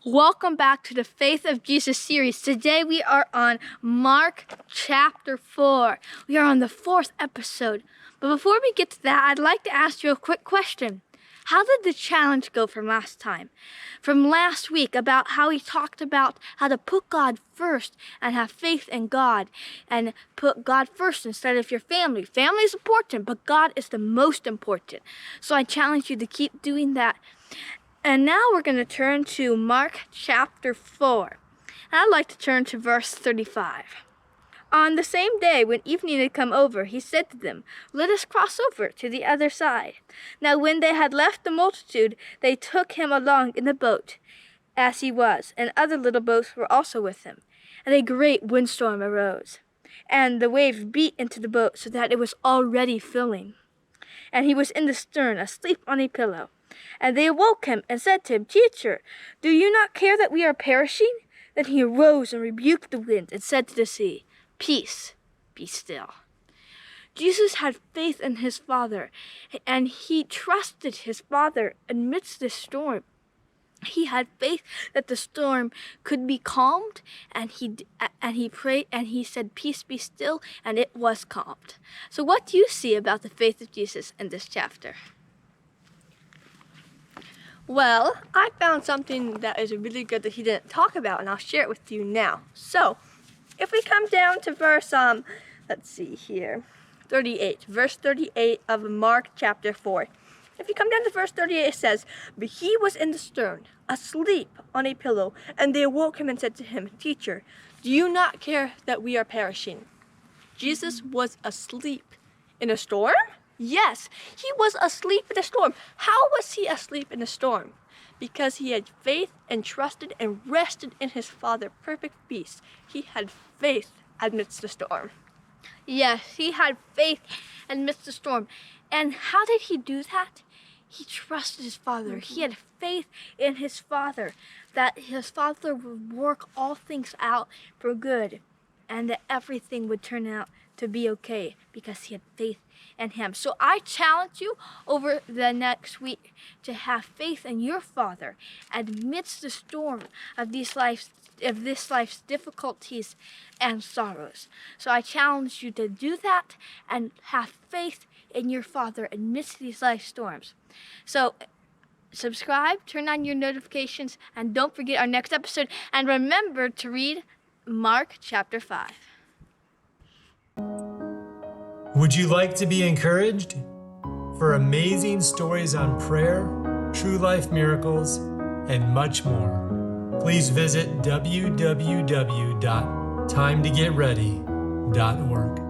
Welcome back to the Faith of Jesus series. Today we are on Mark chapter 4. We are on the 4th episode. But before we get to that, I'd like to ask you a quick question. How did the challenge go from last time? From last week about how he talked about how to put God first and have faith in God and put God first instead of your family. Family is important, but God is the most important. So I challenge you to keep doing that. And now we're going to turn to Mark chapter 4. And I'd like to turn to verse 35. On the same day, when evening had come over, he said to them, "Let us cross over to the other side." Now when they had left the multitude, they took him along in the boat, as he was, and other little boats were also with him. And a great windstorm arose, and the waves beat into the boat so that it was already filling. And he was in the stern, asleep on a pillow. And they awoke him and said to him, "Teacher, do you not care that we are perishing?" Then he arose and rebuked the wind and said to the sea, "Peace, be still." Jesus had faith in his Father, and he trusted his Father amidst the storm. He had faith that the storm could be calmed, and he prayed and he said, "Peace, be still," and it was calmed. So what do you see about the faith of Jesus in this chapter? Well, I found something that is really good that he didn't talk about, and I'll share it with you now. So, if we come down to verse, let's see here, 38, verse 38 of Mark chapter 4. If you come down to verse 38, it says, "But he was in the stern, asleep on a pillow, and they awoke him and said to him, 'Teacher, do you not care that we are perishing?'" Jesus was asleep in a storm? Yes, he was asleep in a storm. How was he asleep in a storm? Because he had faith and trusted and rested in his Father, perfect peace. He had faith amidst the storm. Yes, he had faith amidst the storm. And how did he do that? He trusted his Father. He had faith in his Father, that his Father would work all things out for good, and that everything would turn out to be okay because he had faith in him. So I challenge you over the next week to have faith in your Father amidst the storm of this life's difficulties and sorrows. So I challenge you to do that and have faith in your Father amidst these life storms. So subscribe, turn on your notifications, and don't forget our next episode. And remember to read Mark chapter 5. Would you like to be encouraged? For amazing stories on prayer, true life miracles, and much more, please visit www.timetogetready.org.